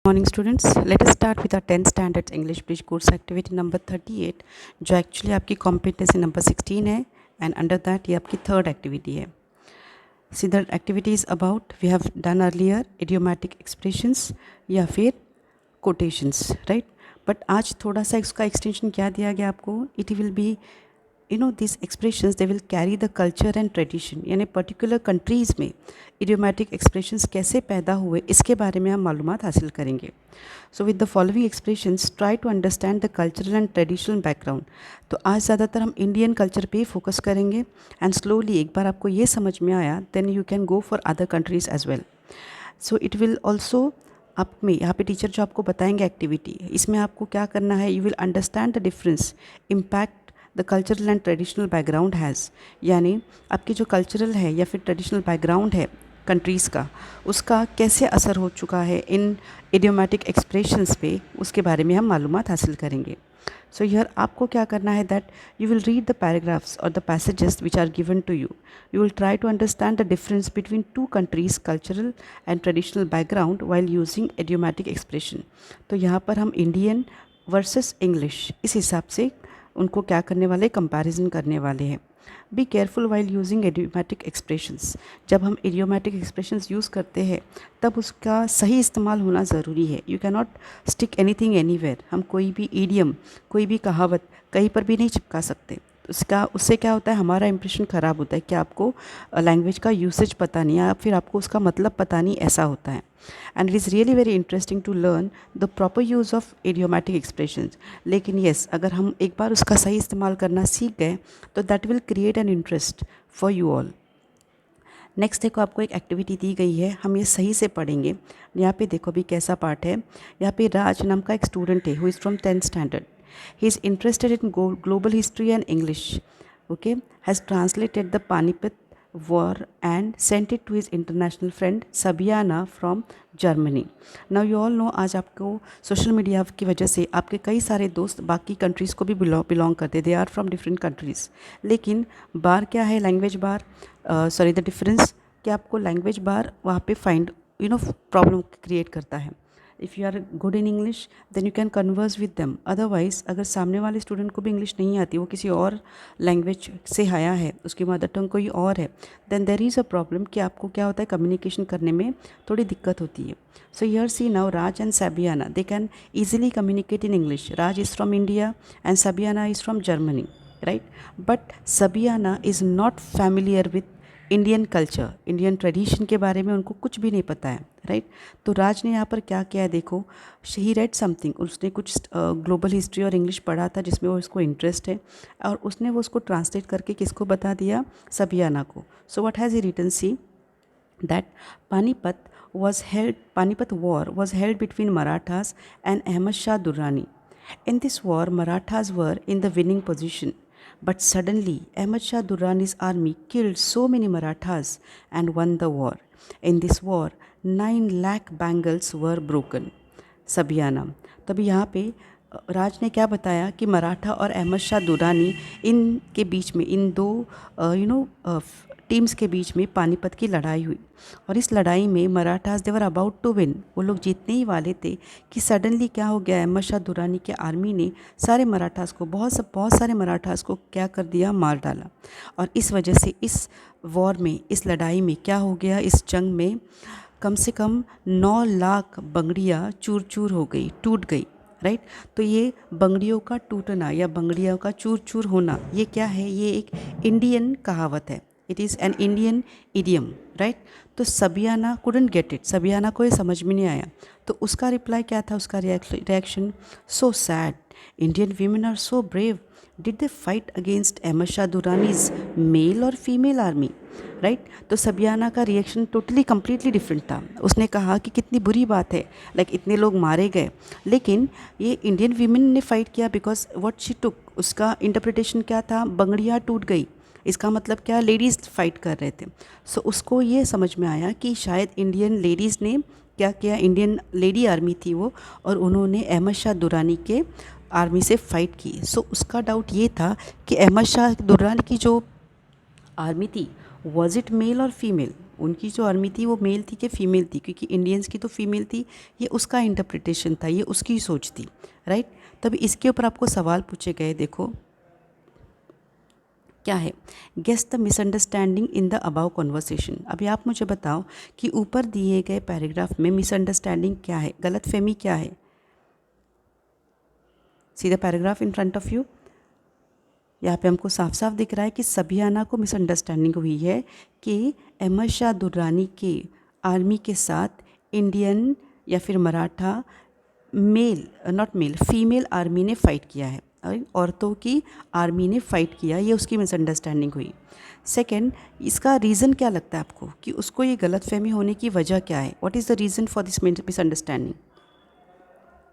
Morning students, let us start with our 10th standards English Bridge course activity number 38 जो actually आपकी competency number 16 है and under that ये आपकी third activity है. See the activity is about we have done earlier idiomatic expressions या फिर quotations, right? But आज थोड़ा सा इसका extension क्या दिया गया आपको? It will be these expressions they will carry the culture and tradition यानी पर्टिकुलर कंट्रीज़ में idiomatic expressions कैसे पैदा हुए इसके बारे में हम मालूमात हासिल करेंगे. So with the following expressions try to understand the cultural and traditional background. तो आज ज़्यादातर हम इंडियन कल्चर पे ही फोकस करेंगे एंड स्लोली एक बार आपको ये समझ में आया then you can go for other countries as well. So it will also आप में यहाँ पे टीचर जो आपको बताएंगे एक्टिविटी इसमें आपको क्या करना है. You will understand the difference impact the cultural and traditional background has यानी आपकी जो कल्चरल है या फिर ट्रेडिशनल बैकग्राउंड है कंट्रीज़ का उसका कैसे असर हो चुका है इन इडियोमैटिक एक्सप्रेशंस पे उसके बारे में हम मालूमात हासिल करेंगे. सो हियर आपको क्या करना है that you will read the paragraphs और the passages which are given to you. You will try to understand the difference between two countries cultural and traditional background while using idiomatic expression. तो यहाँ पर हम Indian versus English इस हिसाब से उनको क्या करने वाले कंपैरिजन करने वाले हैं. Be careful while using idiomatic expressions. जब हम इडियोमैटिक एक्सप्रेशंस यूज़ करते हैं तब उसका सही इस्तेमाल होना ज़रूरी है. You can not stick anything anywhere. हम कोई भी ईडियम कोई भी कहावत कहीं पर भी नहीं चिपका सकते. उससे क्या होता है हमारा इंप्रेशन ख़राब होता है कि आपको लैंग्वेज का यूसेज पता नहीं या फिर आपको उसका मतलब पता नहीं ऐसा होता है. And it is really very interesting to learn the proper use of idiomatic expressions. लेकिन येस अगर हम एक बार उसका सही इस्तेमाल करना सीख गए तो that will create an interest for you all. Next देखो आपको एक एक्टिविटी दी गई है हम ये सही से पढ़ेंगे. यहाँ पे देखो अभी कैसा पार्ट है. यहाँ पे राज नाम का एक स्टूडेंट है who is from 10th standard. He is interested in global history and English. Okay, has translated the Panipat War and sent it to his international friend Sabiana from Germany. Now you all know आज आपको social media की वजह से आपके कई सारे दोस्त बाकी कंट्रीज़ को भी बिलोंग करते. They are from different countries. लेकिन बार क्या है लैंग्वेज बार सॉरी द डिफरेंस कि आपको लैंग्वेज बार वहाँ पे फाइंड प्रॉब्लम क्रिएट करता है. If you are good in English then you can converse with them. Otherwise अगर सामने वाले स्टूडेंट को भी इंग्लिश नहीं आती वो किसी और लैंग्वेज से आया है उसकी मदर टंग कोई और है then there is a problem कि आपको क्या होता है कम्युनिकेशन करने में थोड़ी दिक्कत होती है. So here see now Raj and Sabiana they can easily communicate in English. Raj is from India and Sabiana is from Germany, right. But Sabiana is not familiar with Indian culture Indian tradition के बारे में उनको कुछ भी नहीं पता है, right. तो राज ने यहाँ पर क्या किया है देखो. ही रेड समथिंग उसने कुछ ग्लोबल हिस्ट्री और इंग्लिश पढ़ा था जिसमें वो उसको इंटरेस्ट है और उसने वो उसको ट्रांसलेट करके किसको बता दिया सबियाना को. So what has he written see that Panipat war was held between Marathas and Ahmad Shah Durrani. In this war, Marathas were in the winning position, but suddenly Ahmad Shah Durrani's army killed so many Marathas and won the war. In this war, 9 lakh bangles were broken. Sabiana. तभी यहाँ पे राज ने क्या बताया कि मराठा और अहमद शाह दुर्रानी इनके बीच में इन दो टीम्स के बीच में पानीपत की लड़ाई हुई और इस लड़ाई में मराठास दे वर अबाउट टू विन. वो लोग जीतने ही वाले थे कि सडनली क्या हो गया अहमद शाह दुर्रानी के आर्मी ने सारे मराठास को बहुत सारे मराठास को क्या कर दिया मार डाला. और इस वजह से इस वॉर में इस लड़ाई में क्या हो गया इस जंग में कम से कम 9 लाख बंगड़ियाँ चूर चूर हो गई टूट गई, राइट. तो ये बंगड़ियों का टूटना या बंगड़ियों का चूर चूर होना ये क्या है ये एक इंडियन कहावत है. It is an Indian idiom, right. तो सबियाना कुडंट गेट इट. सबियाना को ये समझ में नहीं आया. तो उसका रिप्लाई क्या था उसका reaction so sad Indian women are so brave did they fight against Ahmad Shah Durrani's male और फीमेल आर्मी, राइट. तो सबियाना का रिएक्शन टोटली कम्प्लीटली डिफरेंट था. उसने कहा कि कितनी बुरी बात है लाइक इतने लोग मारे गए लेकिन ये इंडियन वीमेन ने फ़ाइट किया बिकॉज व्हाट शी टुक. उसका इंटरप्रिटेशन क्या था बंगड़ियाँ टूट गई इसका मतलब क्या लेडीज़ फाइट कर रहे थे. सो उसको ये समझ में आया कि शायद इंडियन लेडीज़ ने क्या किया इंडियन लेडी आर्मी थी वो और उन्होंने अहमद शाह दुर्रानी के आर्मी से फ़ाइट की. सो उसका डाउट ये था कि अहमद शाह दुर्रानी की जो आर्मी थी वॉज इट मेल और फीमेल. उनकी जो आर्मी थी वो मेल थी कि फीमेल थी, क्योंकि इंडियंस की तो फीमेल थी, ये उसका इंटरप्रिटेशन था, ये उसकी सोच थी, राइट। तभी इसके ऊपर आपको सवाल पूछे गए, देखो क्या है, guess the misunderstanding in the above conversation. अभी आप मुझे बताओ कि ऊपर दिए गए पैराग्राफ में मिसअंडरस्टैंडिंग क्या है, गलतफहमी क्या है। See the paragraph in front of you. यहाँ पे हमको साफ साफ दिख रहा है कि सबियाना को मिसअंडरस्टैंडिंग हुई है कि अहमद शाह दुर्रानी के आर्मी के साथ इंडियन या फिर Maratha male, not male, female army ने फ़ाइट किया है, औरतों की आर्मी ने फ़ाइट किया, ये उसकी मिसअंडरस्टैंडिंग हुई। सेकंड, इसका रीज़न क्या लगता है आपको कि उसको ये गलतफहमी होने की वजह क्या है, what is the reason for this misunderstanding.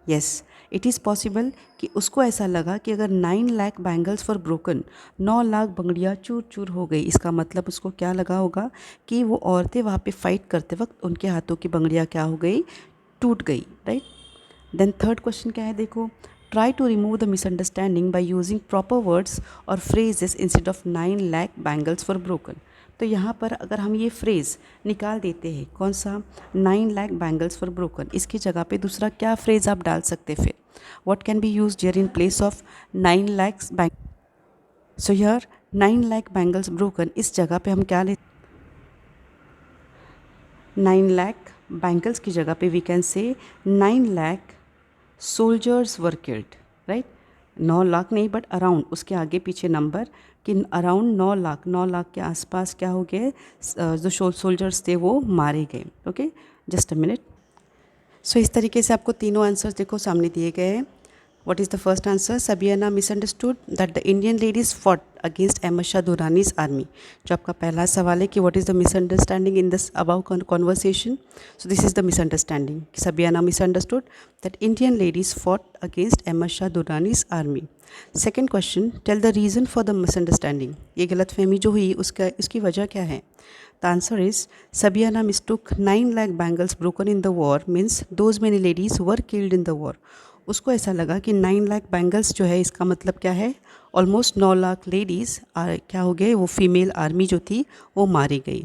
Yes, it is possible कि उसको ऐसा लगा कि अगर 9 lakh bangles for broken, 9 lakh बंगड़ियाँ चूर चूर हो गई, इसका मतलब उसको क्या लगा होगा कि वो औरतें वहाँ पे फाइट करते वक्त उनके हाथों की बंगड़ियाँ क्या हो गई, टूट गई, राइट। देन थर्ड क्वेश्चन क्या है, देखो, try to remove the misunderstanding by using proper words और phrases instead of 9 lakh bangles for broken. तो यहाँ पर अगर हम ये फ्रेज़ निकाल देते हैं, कौन सा, 9 लाख बैंगल्स फॉर ब्रोकन, इसकी जगह पे दूसरा क्या फ्रेज़ आप डाल सकते फिर, what can be used here in place of 9 lakhs bank. So here 9 lakh bangles broken, इस जगह पे हम क्या ले, 9 लाख बैंगल्स की जगह पे we can say 9 lakh soldiers were killed, right. 9 lakh नहीं बट अराउंड, उसके आगे पीछे नंबर कि अराउंड 9 लाख, 9 लाख के आसपास क्या हो गए, जो सोल्जर्स थे वो मारे गए। Okay, just a minute. So इस तरीके से आपको तीनों आंसर्स देखो सामने दिए गए हैं। What is the first answer? Sabiana misunderstood that the Indian ladies fought against Ahmad Shah Durrani's army. जो आपका पहला सवाल है कि what is the misunderstanding in this above conversation? So this is the misunderstanding. Sabiana misunderstood that Indian ladies fought against Ahmad Shah Durrani's army. Second question, tell the reason for the misunderstanding. ये गलतफहमी जो हुई उसकी वजह क्या है? The answer is Sabiana mistook 9 lakh bangles broken in the war means those many ladies were killed in the war. उसको ऐसा लगा कि 9 लाख बैंगल्स जो है इसका मतलब क्या है, ऑलमोस्ट 9 लाख लेडीज़ क्या हो गए, वो फीमेल आर्मी जो थी वो मारी गई।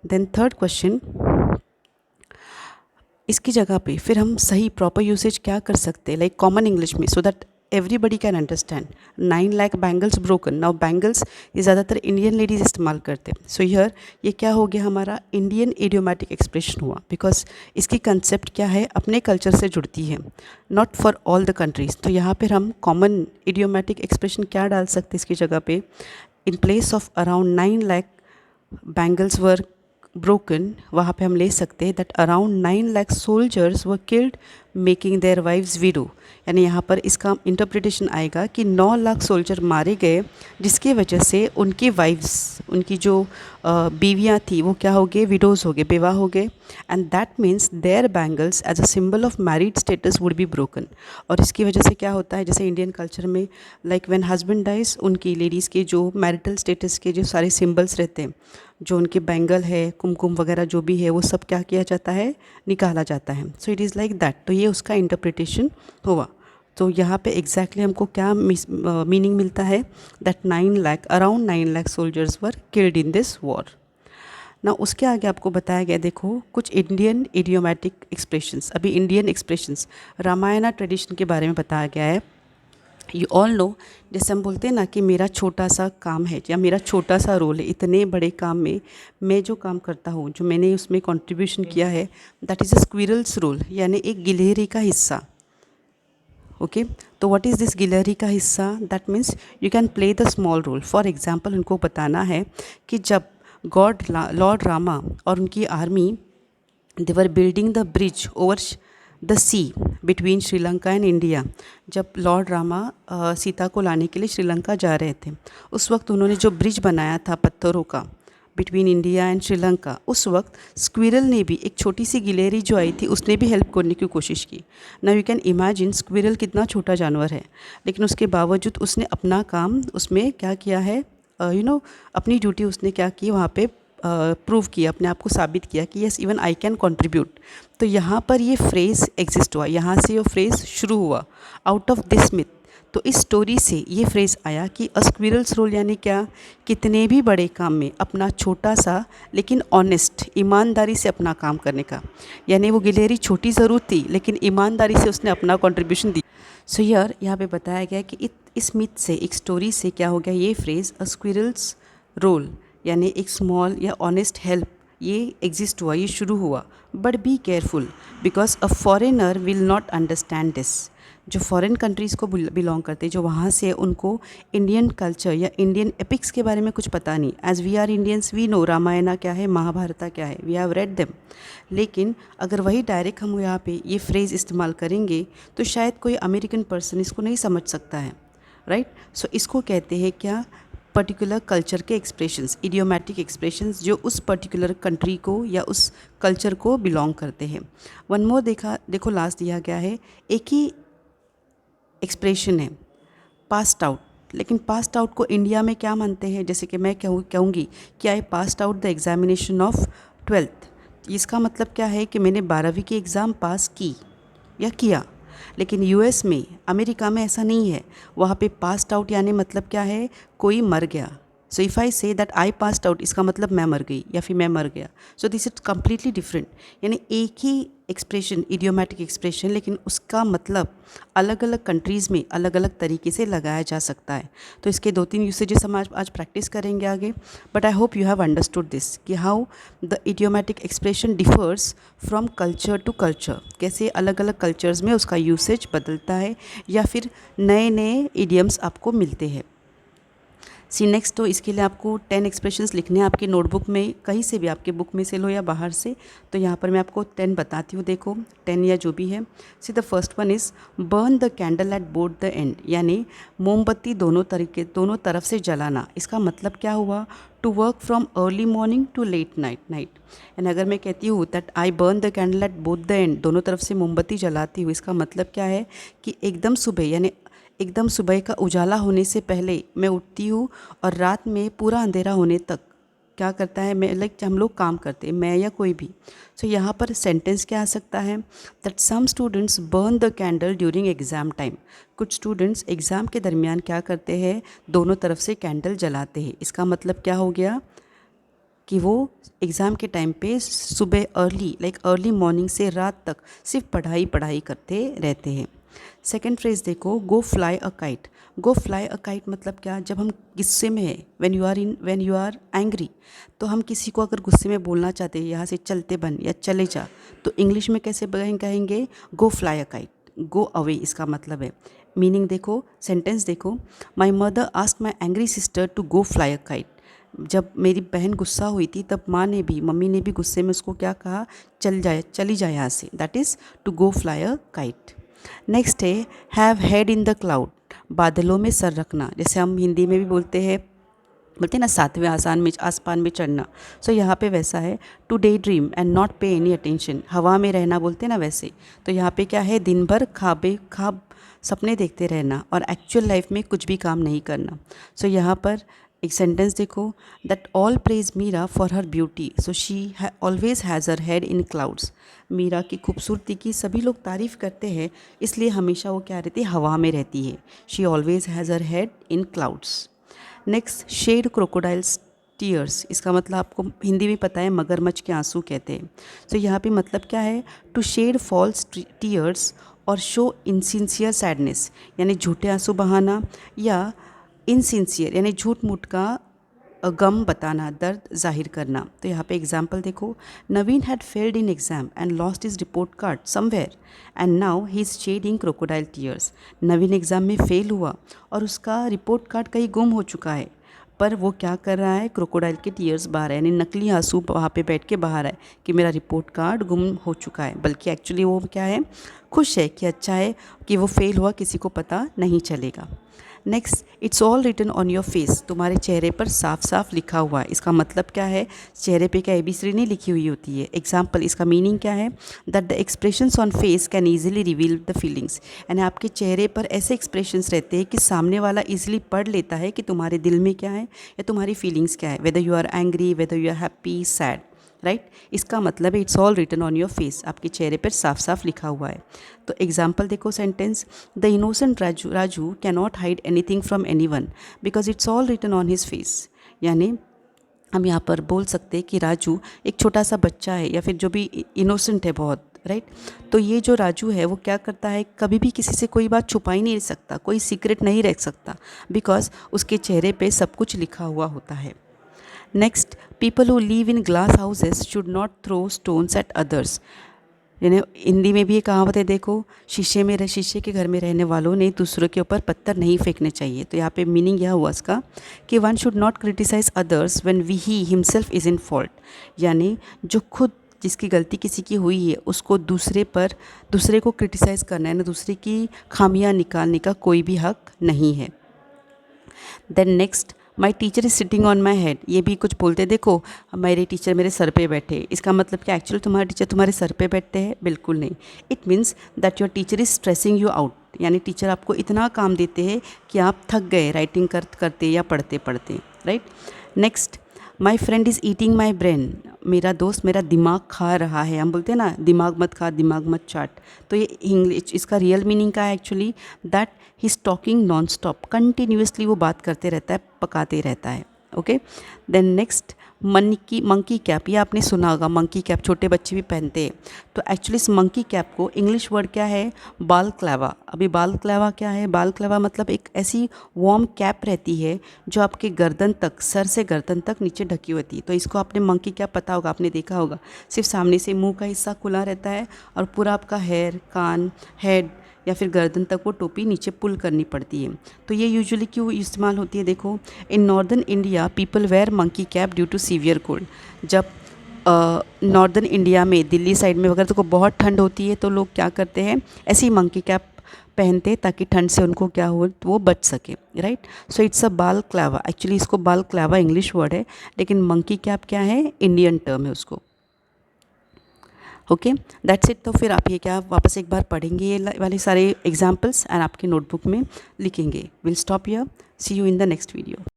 देन थर्ड क्वेश्चन, इसकी जगह पे फिर हम सही प्रॉपर यूसेज क्या कर सकते हैं, लाइक कॉमन इंग्लिश में, so that everybody can understand. 9 lakh bangles broken, now bangles ये ज़्यादातर इंडियन लेडीज़ इस्तेमाल करते हैं। सो हियर ये क्या हो गया, हमारा इंडियन इडियोमैटिक एक्सप्रेशन हुआ, बिकॉज इसकी कंसेप्ट क्या है, अपने कल्चर से जुड़ती है, not for all the countries. तो यहाँ पर हम कॉमन इडियोमैटिक एक्सप्रेशन क्या डाल सकते हैं इसकी जगह पे, in place of around 9 lakh bangles were broken, वहाँ पे हम ले सकते हैं that around 9 lakh soldiers were killed making their wives window. यानी यहाँ पर इसका इंटरप्रिटेशन आएगा कि 9 लाख सोल्जर मारे गए जिसकी वजह से उनकी वाइव्स, उनकी जो बीवियाँ थी वो क्या हो गए, विडोज़ हो गए, बेवा हो गए, and that means their bangles as a symbol of married status would be broken. और इसकी वजह से क्या होता है, जैसे इंडियन कल्चर में लाइक व्हेन हस्बैंड डाइज, उनकी लेडीज़ के जो मैरिटल स्टेटस के जो सारे सिम्बल्स रहते हैं, जो उनके बैंगल है, कुमकुम वगैरह जो भी है, वो सब क्या किया जाता है, निकाला जाता है। So it is like that. तो ये उसका इंटरप्रिटेशन हुआ। तो यहाँ पे एग्जैक्टली हमको क्या मीनिंग मिलता है, that 9 lakh, around 9 lakh soldiers were killed in this war ना। उसके आगे आपको बताया गया, देखो कुछ इंडियन इडियोमैटिक एक्सप्रेशंस। अभी इंडियन एक्सप्रेशंस रामायणा ट्रेडिशन के बारे में बताया गया है। यू ऑल नो, जैसे हम बोलते हैं ना कि मेरा छोटा सा काम है या मेरा छोटा सा रोल है, इतने बड़े काम में मैं जो काम करता हूँ, जो मैंने उसमें कंट्रीब्यूशन किया है, that is a squirrels role, यानी एक गिलहरी का हिस्सा। ओके, तो व्हाट इज़ दिस गिलहरी का हिस्सा, that means you can play the small role. For example उनको बताना है कि जब लॉर्ड रामा और उनकी army, they were building the bridge over the sea between Sri Lanka and India. जब लॉर्ड रामा सीता को लाने के लिए श्रीलंका जा रहे थे, उस वक्त उन्होंने जो ब्रिज बनाया था पत्थरों का बिटवीन इंडिया एंड श्रीलंका, उस वक्त स्क्विरल ने भी, एक छोटी सी गिलहरी जो आई थी, उसने भी हेल्प करने की कोशिश की। Now you can imagine squirrel कितना छोटा जानवर है, लेकिन उसके बावजूद उसने अपना काम उसमें क्या किया है, अपनी ड्यूटी उसने क्या की, वहाँ पे प्रूव किया, अपने आप को साबित किया कि yes even I can contribute. तो यहाँ पर ये फ्रेज़ एग्जिस्ट हुआ, यहाँ से ये फ्रेज़ शुरू हुआ, आउट ऑफ दिस मिथ। तो इस स्टोरी से ये फ्रेज़ आया कि अ स्क्विरल्स रोल यानी क्या, कितने भी बड़े काम में अपना छोटा सा लेकिन ऑनेस्ट, ईमानदारी से अपना काम करने का, यानी वो गिलहरी छोटी ज़रूर थी लेकिन ईमानदारी से उसने अपना कंट्रीब्यूशन दी। सो यार यहाँ पे बताया गया कि इस मिथ से, एक स्टोरी से क्या हो गया, ये फ्रेज़ अ स्क्विरल्स रोल यानी एक स्मॉल या ऑनेस्ट हेल्प, ये एग्जिस्ट हुआ, ये शुरू हुआ। But be careful because a foreigner will not understand this. जो फॉरेन कंट्रीज़ को बिलोंग करते, जो वहाँ से, उनको इंडियन कल्चर या इंडियन एपिक्स के बारे में कुछ पता नहीं। As we are Indians we know Ramayana क्या है, महाभारता क्या है, वी हैव रेड देम। लेकिन अगर वही डायरेक्ट हम यहाँ पे ये फ्रेज़ इस्तेमाल करेंगे तो शायद कोई अमेरिकन पर्सन इसको नहीं समझ सकता है, राइट। सो इसको कहते हैं क्या, पर्टिकुलर कल्चर के एक्सप्रेशंस, इडियोमैटिक एक्सप्रेशंस जो उस पर्टिकुलर कंट्री को या उस कल्चर को बिलोंग करते हैं। वन मोर देखो लास्ट दिया गया है, एक ही एक्सप्रेशन है पास्ड आउट, लेकिन पास्ड आउट को इंडिया में क्या मानते हैं, जैसे कि मैं कहूँगी कि I passed out the examination of 12th। इसका मतलब क्या है कि मैंने 12वीं की एग्ज़ाम पास की या किया। लेकिन यूएस में, अमेरिका में ऐसा नहीं है। वहाँ पे पास्ड आउट यानी मतलब क्या है, कोई मर गया। So if I say that I passed out, इसका मतलब मैं मर गई या फिर मैं मर गया। So this is completely different, यानी एक ही एक्सप्रेशन, इडियोमैटिक एक्सप्रेशन, लेकिन उसका मतलब अलग अलग कंट्रीज़ में अलग अलग तरीके से लगाया जा सकता है। तो इसके 2-3 यूसेजेस हम आज प्रैक्टिस करेंगे आगे। But I hope you have understood this कि how the idiomatic expression differs from culture to culture, कैसे अलग अलग कल्चर्स में उसका यूसेज बदलता है या फिर नए नए इडियम्स आपको मिलते हैं। सी नेक्स्ट, तो इसके लिए आपको 10 एक्सप्रेशंस लिखने हैं आपकी नोटबुक में, कहीं से भी, आपके बुक में से लो या बाहर से। तो यहाँ पर मैं आपको 10 बताती हूँ, देखो 10 या जो भी है। See the first one is burn the candle at both the and, यानी मोमबत्ती दोनों तरफ से जलाना। इसका मतलब क्या हुआ, to work from early morning to late night. And अगर मैं कहती हूँ that I burn the candle at both the end, दोनों तरफ से मोमबत्ती जलाती हूँ, इसका मतलब क्या है कि एकदम सुबह, यानी एकदम सुबह का उजाला होने से पहले मैं उठती हूँ और रात में पूरा अंधेरा होने तक क्या करता है, मैं हम लोग काम करते हैं, मैं या कोई भी। सो यहाँ पर सेंटेंस क्या आ सकता है, that some students burn the candle during exam time. कुछ स्टूडेंट्स एग्ज़ाम के दरमियान क्या करते हैं, दोनों तरफ से कैंडल जलाते हैं। इसका मतलब क्या हो गया कि वो एग्ज़ाम के टाइम पे सुबह अर्ली मॉर्निंग से रात तक सिर्फ पढ़ाई करते रहते हैं। सेकेंड फ्रेज देखो, go fly a kite. Go fly a kite मतलब क्या, जब हम गुस्से में है, व्हेन यू आर एंग्री, तो हम किसी को अगर गुस्से में बोलना चाहते हैं, यहाँ से चलते बन या चले जा, तो इंग्लिश में कैसे कहेंगे, go fly a kite, go away इसका मतलब है। मीनिंग देखो, सेंटेंस देखो, my mother asked my angry sister to go fly a kite. जब मेरी बहन गुस्सा हुई थी तब मम्मी ने भी गुस्से में उसको क्या कहा, चली जाए यहाँ से, that is to go fly a kite. Next है have head in the cloud, बादलों में सर रखना। जैसे हम हिंदी में भी बोलते हैं ना, 7वें आसमान में चढ़ना। सो यहाँ पे वैसा है, to daydream and not pay any attention, हवा में रहना बोलते हैं ना वैसे। तो यहाँ पे क्या है, दिन भर ख्वाब सपने देखते रहना और एक्चुअल लाइफ में कुछ भी काम नहीं करना। सो यहाँ पर एक सेंटेंस देखो, that all praise Meera for her beauty, so she always has her head in clouds. Meera की खूबसूरती की सभी लोग तारीफ़ करते हैं, इसलिए हमेशा वो क्या रहती है, हवा में रहती है। She always has her head in clouds. Next, shed crocodiles tears, इसका मतलब आपको हिंदी में पता है, मगरमच्छ के आंसू कहते हैं। तो यहाँ पे मतलब क्या है, टू शेड फॉल्स टीयर्स और शो इनसिंसियर सैडनेस, यानी झूठे आंसू बहाना, या इनसिंसियर यानी झूठ मूठ का गम बताना, दर्द जाहिर करना। तो यहाँ पे एग्जाम्पल देखो, Naveen had failed in exam and lost his report card somewhere and now he is shedding crocodile tears. Naveen exam में फेल हुआ और उसका रिपोर्ट कार्ड कहीं गुम हो चुका है, पर वो क्या कर रहा है, क्रोकोडाइल के टीयर्स बहा रहा है, यानी नकली आंसू वहाँ पे बैठ के बहा रहा है कि मेरा रिपोर्ट कार्ड गुम हो चुका है। बल्कि एक्चुअली वो क्या है, खुश है कि अच्छा है कि वो फेल हुआ, किसी को पता नहीं चलेगा। Next, it's all written on your face, तुम्हारे चेहरे पर साफ साफ लिखा हुआ है। इसका मतलब क्या है, चेहरे पे क्या ABCD नहीं लिखी हुई होती है। एग्जाम्पल, इसका मीनिंग क्या है, that the expressions on face can easily reveal the feelings, यानी आपके चेहरे पर ऐसे एक्सप्रेशंस रहते हैं कि सामने वाला ईजिली पढ़ लेता है कि तुम्हारे दिल में क्या है या तुम्हारी फीलिंग्स क्या है, whether you are angry, whether you are happy, sad, right इसका मतलब है it's all written on your face, आपके चेहरे पर साफ साफ लिखा हुआ है। तो एग्जाम्पल देखो sentence, the innocent Raju cannot hide anything from anyone because it's all written on his face. यानी हम यहाँ पर बोल सकते हैं कि राजू एक छोटा सा बच्चा है या फिर जो भी इनोसेंट है बहुत, राइट। तो ये जो राजू है वो क्या करता है, कभी भी किसी से कोई बात छुपा ही नहीं सकता, कोई सीक्रेट नहीं रख सकता, बिकॉज उसके चेहरे पे सब कुछ लिखा हुआ होता है। Next, people who live in glass houses should not throw stones at others. यानी हिंदी में भी ये कहावत है, देखो शीशे के घर में रहने वालों ने दूसरों के ऊपर पत्थर नहीं फेंकने चाहिए। तो यहाँ पे मीनिंग यह हुआ इसका कि one should not criticise others when he himself is in fault. यानी जो खुद जिसकी गलती किसी की हुई है उसको दूसरे को क्रिटिसाइज़ करना है ना, दूसरे की खामियां निकालने का कोई भी हक नहीं है। Then next, my teacher is sitting on my head. ये भी कुछ बोलते, देखो मेरे टीचर मेरे सर पे बैठे, इसका मतलब क्या एक्चुअली तुम्हारे टीचर तुम्हारे सर पे बैठते हैं? बिल्कुल नहीं। It means that your teacher is stressing you out. यानी टीचर आपको इतना काम देते हैं कि आप थक गए राइटिंग करते या पढ़ते पढ़ते, right. Next, my friend is eating my brain. मेरा दोस्त मेरा दिमाग खा रहा है। हम बोलते हैं ना, दिमाग मत खा, दिमाग मत चाट। तो ये इंग्लिश, इसका रियल मीनिंग क्या है actually, that he is talking non stop, continuously वो बात करते रहता है, पकाते रहता है। Okay. Then next, monkey cap. ये आपने सुना होगा, मंकी कैप छोटे बच्चे भी पहनते हैं। तो एक्चुअली इस मंकी कैप को इंग्लिश वर्ड क्या है, बालक्लावा। अभी बालक्लावा क्या है, बालक्लावा मतलब एक ऐसी वार्म कैप रहती है जो आपके गर्दन तक, सर से गर्दन तक नीचे ढकी होती है। तो इसको आपने मंकी कैप पता होगा, आपने देखा होगा, सिर्फ सामने से मुंह का हिस्सा खुला रहता है और पूरा आपका हेयर, कान, हेड या फिर गर्दन तक वो टोपी नीचे पुल करनी पड़ती है। तो ये यूजुअली क्यों इस्तेमाल होती है, देखो in northern India people wear monkey cap due to severe cold. जब नॉर्दर्न इंडिया में, दिल्ली साइड में अगर तो बहुत ठंड होती है तो लोग क्या करते हैं, ऐसी मंकी कैप पहनते हैं ताकि ठंड से उनको क्या हो, वो बच सके, right. So it's a balaclava. Actually इसको बालक्लावा इंग्लिश वर्ड है, लेकिन मंकी कैप क्या है, इंडियन टर्म है उसको। Okay, that's it. तो फिर आप ये क्या वापस एक बार पढ़ेंगे ये वाले सारे एग्जाम्पल्स एंड आपकी नोटबुक में लिखेंगे। Will stop here, see you in the next video.